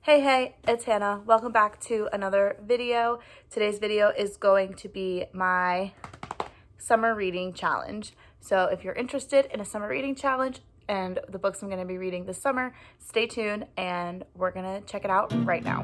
Hey, it's Hannah. Welcome back to another video. Today's video is going to be my summer reading challenge. So if you're interested in a summer reading challenge and the books I'm going to be reading this summer, stay tuned and we're going to check it out right now.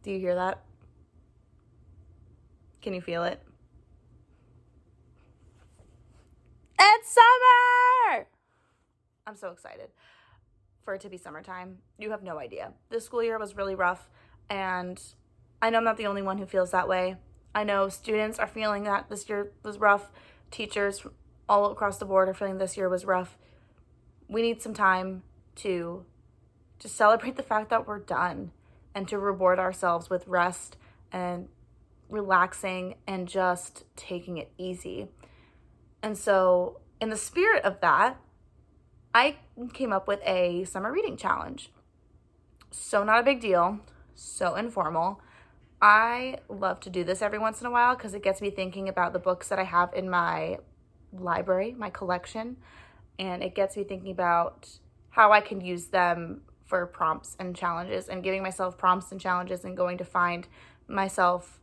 Do you hear that? Can you feel it? It's summer! I'm so excited for it to be summertime. You have no idea. This school year was really rough, and I know I'm not the only one who feels that way. I know students are feeling that this year was rough. Teachers all across the board are feeling this year was rough. We need some time to just celebrate the fact that we're done and to reward ourselves with rest and relaxing and just taking it easy. And so in the spirit of that, I came up with a summer reading challenge. So not a big deal, so informal. I love to do this every once in a while because it gets me thinking about the books that I have in my library, my collection, and it gets me thinking about how I can use them for prompts and challenges and giving myself prompts and challenges and going to find myself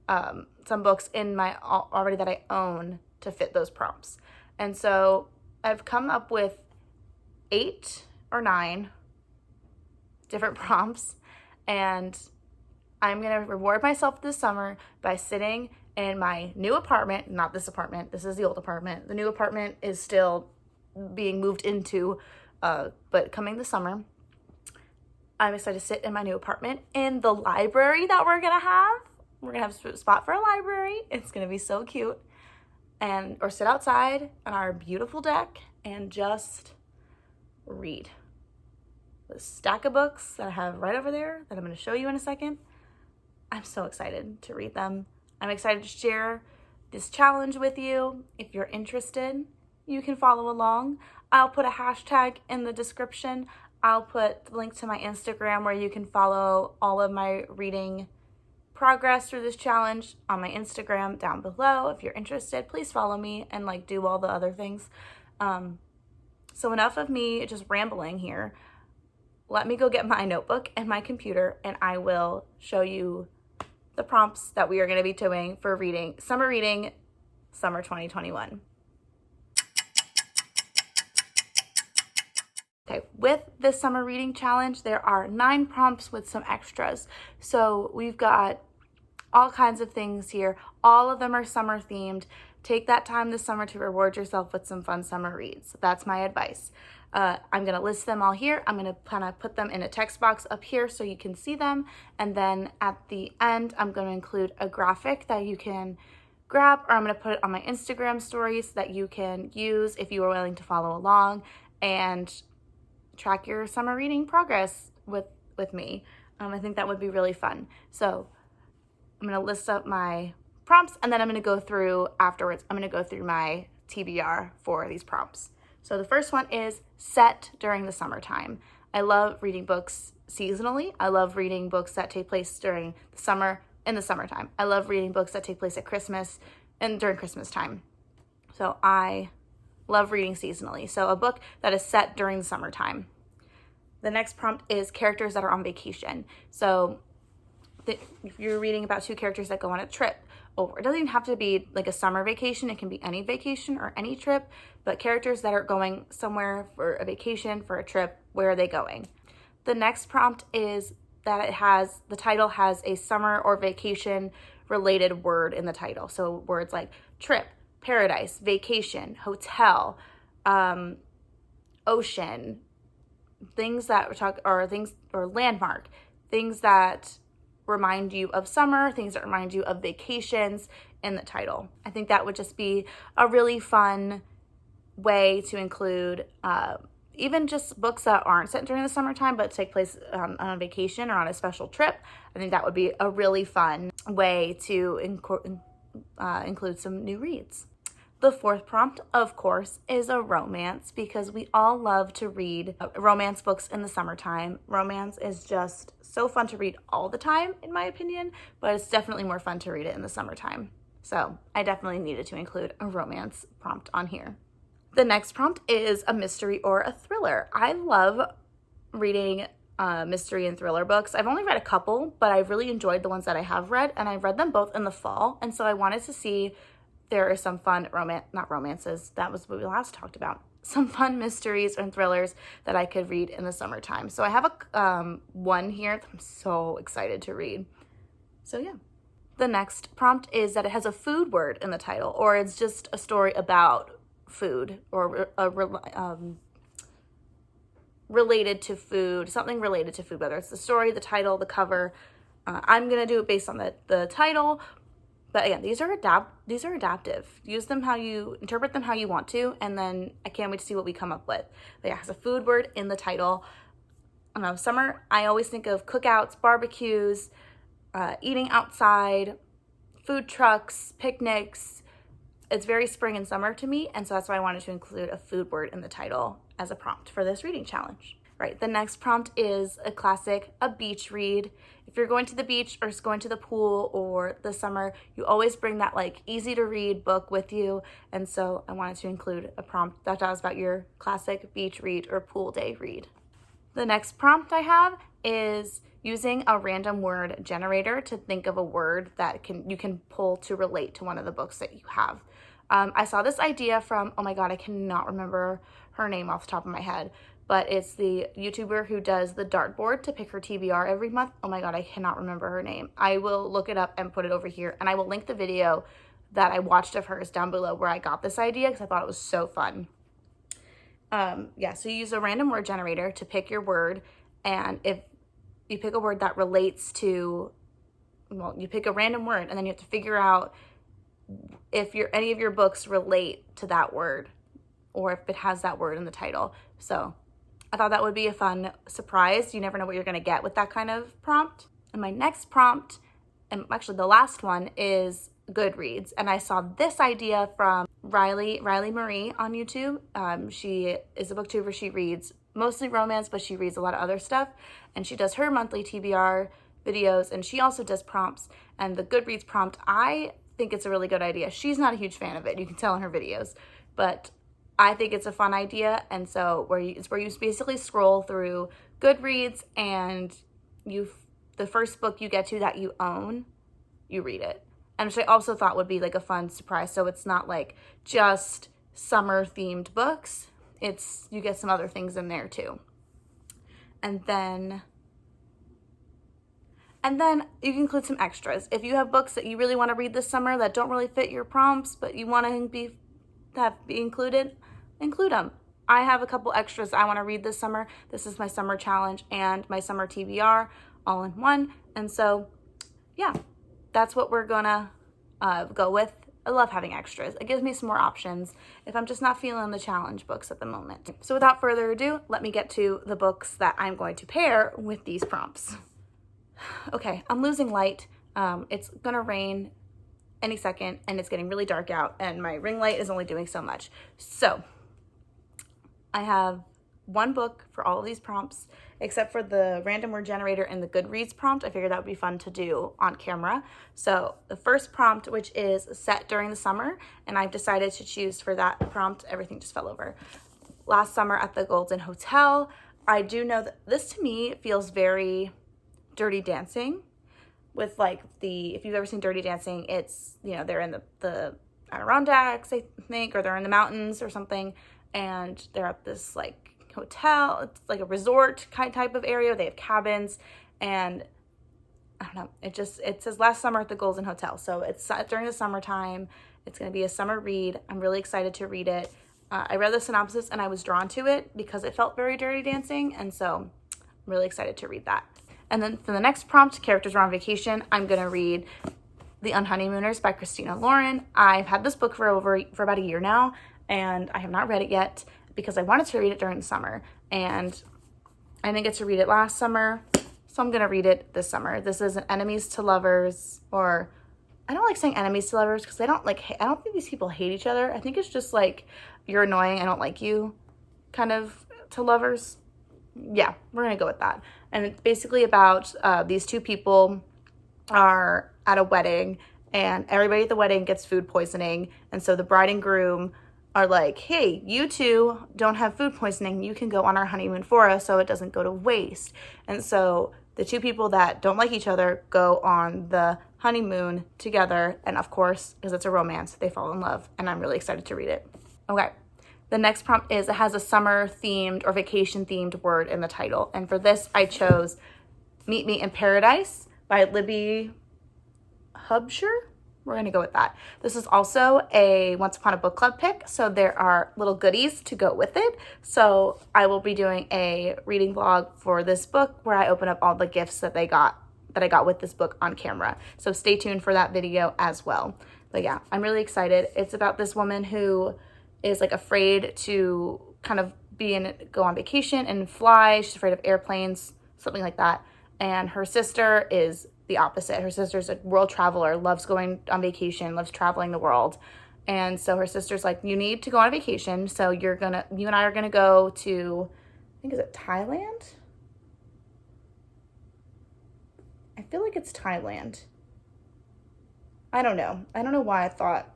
some books in my already that I own to fit those prompts. And so I've come up with 8 or 9 different prompts, and I'm going to reward myself this summer by sitting in my new apartment, not this apartment, this is the old apartment. The new apartment is still being moved into, but coming this summer, I'm excited to sit in my new apartment in the library that we're going to have. We're going to have a spot for a library. It's going to be so cute. Or sit outside on our beautiful deck and just read. The stack of books that I have right over there that I'm going to show you in a second. I'm so excited to read them. I'm excited to share this challenge with you. If you're interested, you can follow along. I'll put a hashtag in the description. I'll put the link to my Instagram where you can follow all of my reading progress through this challenge on my Instagram down below. If you're interested, please follow me and do all the other things. So enough of me just rambling here. Let me go get my notebook and my computer and I will show you the prompts that we are going to be doing for summer 2021. Okay, with this summer reading challenge, there are 9 prompts with some extras. So we've got all kinds of things here. All of them are summer themed. Take that time this summer to reward yourself with some fun summer reads. That's my advice. I'm going to list them all here. I'm going to kind of put them in a text box up here so you can see them. And then at the end, I'm going to include a graphic that you can grab, or I'm going to put it on my Instagram stories that you can use if you are willing to follow along and track your summer reading progress with me. I think that would be really fun. So I'm going to list up my prompts and then I'm going to go through afterwards. I'm going to go through my TBR for these prompts. So the first one is set during the summertime. I love reading books seasonally. I love reading books that take place during the summer, in the summertime. I love reading books that take place at Christmas and during Christmas time. So I love reading seasonally. So a book that is set during the summertime. The next prompt is characters that are on vacation. So if you're reading about 2 characters that go on a trip, or it doesn't even have to be like a summer vacation, it can be any vacation or any trip, but characters that are going somewhere for a vacation, for a trip, where are they going? The next prompt is that the title has a summer or vacation related word in the title. So words like trip, paradise, vacation, hotel, ocean, things that or landmark, things that remind you of summer, things that remind you of vacations in the title. I think that would just be a really fun way to include even just books that aren't set during the summertime but take place on a vacation or on a special trip. I think that would be a really fun way to include some new reads. The 4th prompt, of course, is a romance because we all love to read romance books in the summertime. Romance is just so fun to read all the time, in my opinion, but it's definitely more fun to read it in the summertime. So I definitely needed to include a romance prompt on here. The next prompt is a mystery or a thriller. I love reading mystery and thriller books. I've only read a couple, but I've really enjoyed the ones that I have read, and I've read them both in the fall. And so I wanted to see there are some fun not romances, that was what we last talked about, some fun mysteries and thrillers that I could read in the summertime. So I have a one here that I'm so excited to read. So yeah. The next prompt is that it has a food word in the title, or it's just a story about food, or related to food, something related to food, whether it's the story, the title, the cover. I'm gonna do it based on the title, but again, these are adaptive. Use them interpret them how you want to, and then I can't wait to see what we come up with. But yeah, it has a food word in the title. I don't know, summer, I always think of cookouts, barbecues, eating outside, food trucks, picnics. It's very spring and summer to me, and so that's why I wanted to include a food word in the title as a prompt for this reading challenge. Right, the next prompt is a classic, a beach read. If you're going to the beach or going to the pool or the summer, you always bring that like easy to read book with you, and so I wanted to include a prompt that talks about your classic beach read or pool day read. The next prompt I have is using a random word generator to think of a word that you can pull to relate to one of the books that you have. I saw this idea from, oh my God, I cannot remember her name off the top of my head, but it's the YouTuber who does the dartboard to pick her TBR every month. Oh my God, I cannot remember her name. I will look it up and put it over here, and I will link the video that I watched of hers down below where I got this idea because I thought it was so fun. Yeah, so you use a random word generator to pick your word, and if you pick a word that relates to, well, you pick a random word, and then you have to figure out if any of your books relate to that word, or if it has that word in the title. So I thought that would be a fun surprise. You never know what you're going to get with that kind of prompt. And my next prompt, and actually the last one, is Goodreads. And I saw this idea from Riley Marie on YouTube. She is a booktuber. She reads mostly romance, but she reads a lot of other stuff. And she does her monthly TBR videos, and she also does prompts. And the Goodreads prompt, I think it's a really good idea. She's not a huge fan of it. You can tell in her videos, but I think it's a fun idea. And so it's where you basically scroll through Goodreads, and the first book you get to that you own, you read it. And which I also thought would be like a fun surprise. So it's not like just summer themed books. You get some other things in there too. And then you can include some extras. If you have books that you really want to read this summer that don't really fit your prompts, but you want to be included, include them. I have a couple extras I want to read this summer. This is my summer challenge and my summer TBR all in one. And so, yeah, that's what we're gonna go with. I love having extras. It gives me some more options if I'm just not feeling the challenge books at the moment. So without further ado, let me get to the books that I'm going to pair with these prompts. Okay, I'm losing light. It's gonna rain any second, and it's getting really dark out, and my ring light is only doing so much. So I have one book for all of these prompts, except for the random word generator and the Goodreads prompt. I figured that would be fun to do on camera. So the first prompt, which is set during the summer, and I've decided to choose for that prompt, everything just fell over. Last summer at the Golden Hotel. I do know that this to me feels very Dirty Dancing, with like if you've ever seen Dirty Dancing, it's, they're in the Adirondacks, I think, or they're in the mountains or something, and they're at this like hotel. It's like a resort type of area. They have cabins, and I don't know, it says last summer at the Golden Hotel, so it's set during the summertime. It's going to be a summer read. I'm really excited to read it. I read the synopsis and I was drawn to it because it felt very Dirty Dancing, and so I'm really excited to read that. And then for the next prompt, characters are on vacation, I'm going to read The Unhoneymooners by Christina Lauren. I've had this book for about a year now, and I have not read it yet because I wanted to read it during the summer, and I didn't get to read it last summer, so I'm going to read it this summer. This is an enemies to lovers, or I don't like saying enemies to lovers because I don't think these people hate each other. I think it's just like, you're annoying, I don't like you kind of to lovers. Yeah, we're going to go with that. And it's basically about these two people are at a wedding, and everybody at the wedding gets food poisoning. And so the bride and groom are like, hey, you two don't have food poisoning. You can go on our honeymoon for us so it doesn't go to waste. And so the two people that don't like each other go on the honeymoon together. And of course, because it's a romance, they fall in love. And I'm really excited to read it. Okay. The next prompt is it has a summer themed or vacation themed word in the title. And for this, I chose Meet Me in Paradise by Libby Hubsher. We're going to go with that. This is also a Once Upon a Book Club pick, so there are little goodies to go with it. So I will be doing a reading vlog for this book where I open up all the gifts that I got with this book on camera. So stay tuned for that video as well. But yeah, I'm really excited. It's about this woman who is like afraid to kind of go on vacation and fly. She's afraid of airplanes, something like that. And her sister is the opposite. Her sister's a world traveler, loves going on vacation, loves traveling the world. And so her sister's like, you need to go on a vacation. So you and I are gonna go to, I think, is it Thailand? I feel like it's Thailand. I don't know. I don't know why I thought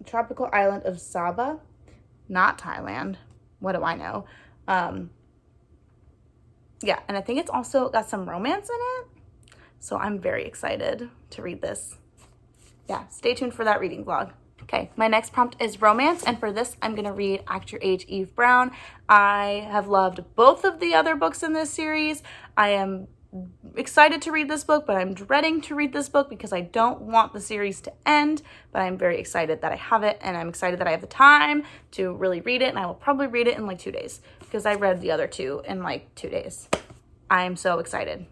tropical island of Sabah, not Thailand. What do I know? Yeah, and I think it's also got some romance in it. So I'm very excited to read this. Yeah, stay tuned for that reading vlog. Okay, my next prompt is romance, and for this, I'm gonna read Act Your Age, Eve Brown. I have loved both of the other books in this series. I am excited to read this book, but I'm dreading to read this book because I don't want the series to end, but I'm very excited that I have it, and I'm excited that I have the time to really read it, and I will probably read it in like 2 days because I read the other two in like 2 days. I'm so excited.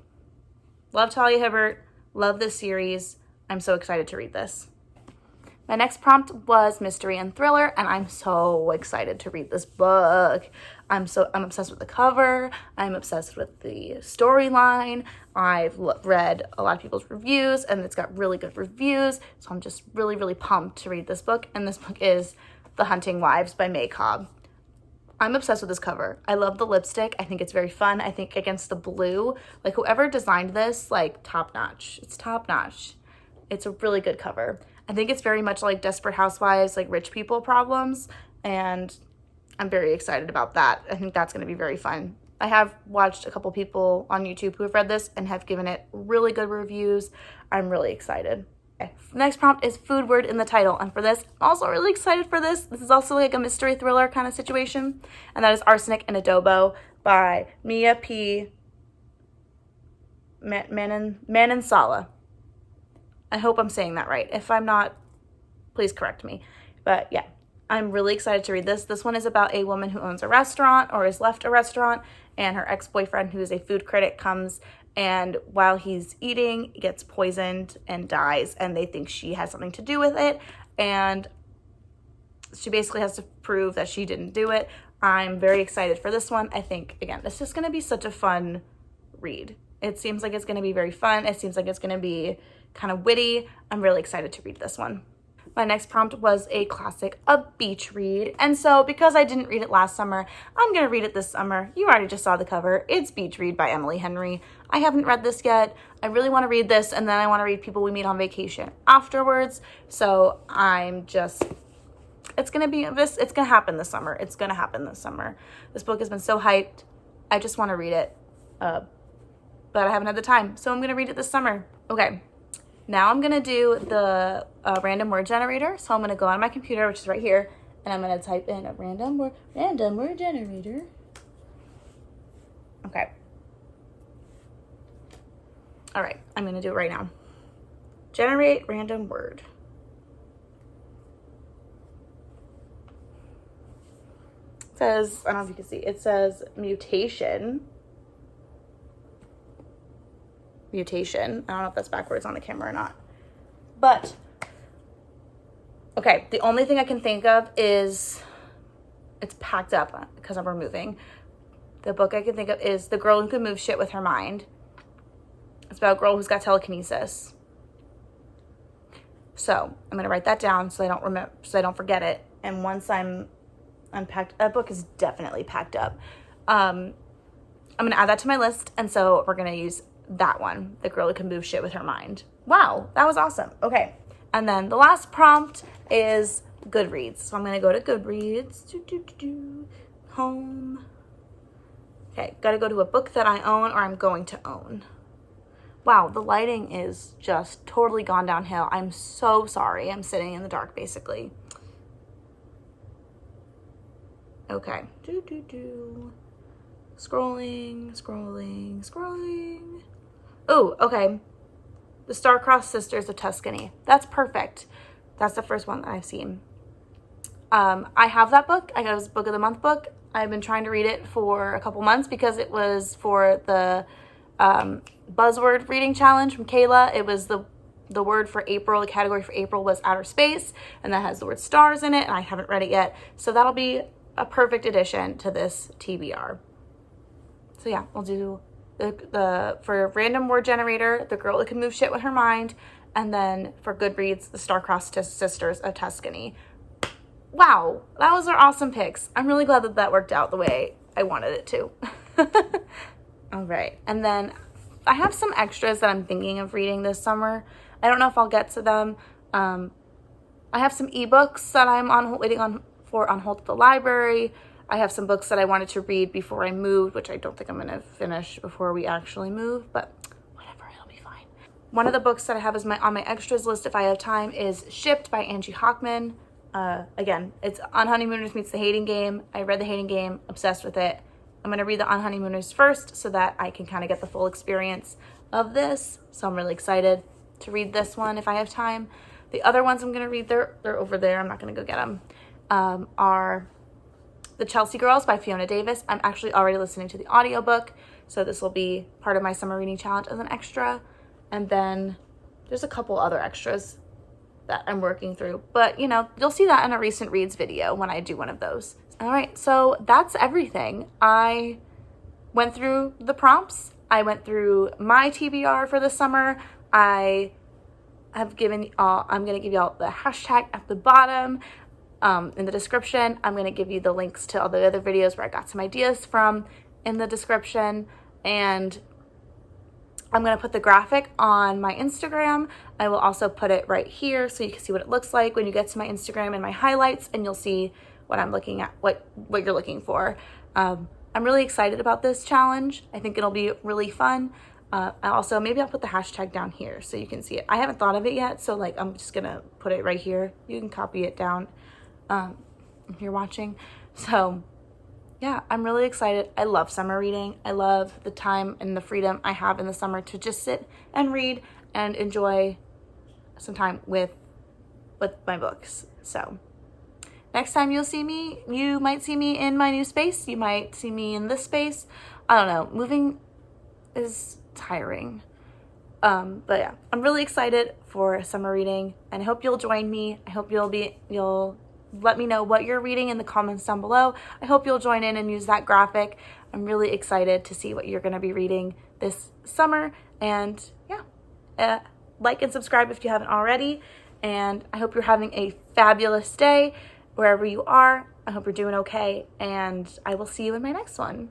Love Talia Hibbert, love this series. I'm so excited to read this. My next prompt was mystery and thriller, and I'm so excited to read this book. I'm obsessed with the cover. I'm obsessed with the storyline. I've read a lot of people's reviews, and it's got really good reviews, so I'm just really, really pumped to read this book, and this book is The Hunting Wives by May Cobb. I'm obsessed with this cover. I love the lipstick. I think it's very fun. I think against the blue, like whoever designed this, like top notch. It's top notch. It's a really good cover. I think it's very much like Desperate Housewives, like rich people problems, and I'm very excited about that. I think that's going to be very fun. I have watched a couple people on YouTube who have read this and have given it really good reviews. I'm really excited. Okay. Next prompt is food word in the title, and for this, I'm also really excited for this. This is also like a mystery thriller kind of situation, and that is Arsenic and Adobo by Mia P. Manansala. I hope I'm saying that right. If I'm not, please correct me. But yeah, I'm really excited to read this. This one is about a woman who owns a restaurant or has left a restaurant, and her ex-boyfriend, who is a food critic, comes, and while he's eating, gets poisoned and dies, and they think she has something to do with it, and she basically has to prove that she didn't do it. I'm very excited for this one. I think, again, this is going to be such a fun read. It seems like it's going to be very fun. It seems like it's going to be kind of witty. I'm really excited to read this one. My next prompt was a classic, a beach read. And so because I didn't read it last summer, I'm going to read it this summer. You already just saw the cover. It's Beach Read by Emily Henry. I haven't read this yet. I really want to read this, and then I want to read People We Meet on Vacation afterwards. So it's going to happen this summer. It's going to happen this summer. This book has been so hyped. I just want to read it. But I haven't had the time. So I'm going to read it this summer. Okay. Now I'm going to do the random word generator. So I'm going to go on my computer, which is right here, and I'm going to type in a random word generator. Okay. All right. I'm going to do it right now. Generate random word. It says, I don't know if you can see, it says mutation. I don't know if that's backwards on the camera or not. But, okay, the only thing I can think of is it's packed up because I'm removing. The book I can think of is The Girl Who Could Move Shit with Her Mind. It's about a girl who's got telekinesis. So I'm going to write that down so I don't forget it. And once I'm unpacked, that book is definitely packed up. I'm going to add that to my list. And so we're going to use that one, The Girl Who Can Move Shit with Her Mind. Wow, that was awesome. Okay. And then the last prompt is Goodreads. So I'm going to go to Goodreads. Home. Okay, got to go to a book that I own or I'm going to own. Wow, the lighting is just totally gone downhill. I'm so sorry. I'm sitting in the dark, basically. Okay. Scrolling. Oh, okay. The Star-Crossed Sisters of Tuscany. That's perfect. That's the first one that I've seen. I have that book. I got it as Book of the Month book. I've been trying to read it for a couple months because it was for the buzzword reading challenge from Kayla. It was the word for April. The category for April was outer space, and that has the word stars in it, and I haven't read it yet. So that'll be a perfect addition to this TBR. So yeah, we'll do the for random word generator, The Girl That Can Move Shit With Her Mind, and then for Goodreads, The Star-Crossed Sisters of Tuscany. Wow, those are awesome picks. I'm really glad that worked out the way I wanted it to. All right, and then I have some extras that I'm thinking of reading this summer. I don't know if I'll get to them. I have some ebooks that I'm waiting on hold at the library. I have some books that I wanted to read before I moved, which I don't think I'm going to finish before we actually move, but whatever, it'll be fine. One of the books that I have on my extras list if I have time is Shipped by Angie Hockman. Again, it's On Honeymooners meets The Hating Game. I read The Hating Game, obsessed with it. I'm going to read the On Honeymooners first so that I can kind of get the full experience of this. So I'm really excited to read this one if I have time. The other ones I'm going to read, they're over there. I'm not going to go get them. Are The Chelsea Girls by Fiona Davis. I'm actually already listening to the audiobook, so this will be part of my summer reading challenge as an extra. And then there's a couple other extras that I'm working through, but you know, you'll see that in a recent reads video when I do one of those. All right, so that's everything. I went through the prompts. I went through my TBR for the summer. I'm going to give you all the hashtag at the bottom. In the description. I'm going to give you the links to all the other videos where I got some ideas from in the description, and I'm going to put the graphic on my Instagram. I will also put it right here so you can see what it looks like when you get to my Instagram and my highlights, and you'll see what I'm looking at, what you're looking for. I'm really excited about this challenge. I think it'll be really fun. Maybe I'll put the hashtag down here so you can see it. I haven't thought of it yet, so like I'm just going to put it right here. You can copy it down if you're watching. So yeah, I'm really excited. I love summer reading. I love the time and the freedom I have in the summer to just sit and read and enjoy some time with my books. So next time you'll see me, you might see me in my new space. You might see me in this space. I don't know. Moving is tiring. But yeah, I'm really excited for summer reading, and I hope you'll join me. I hope you'll let me know what you're reading in the comments down below. I hope you'll join in and use that graphic. I'm really excited to see what you're going to be reading this summer. And yeah, like and subscribe if you haven't already. And I hope you're having a fabulous day wherever you are. I hope you're doing okay. And I will see you in my next one.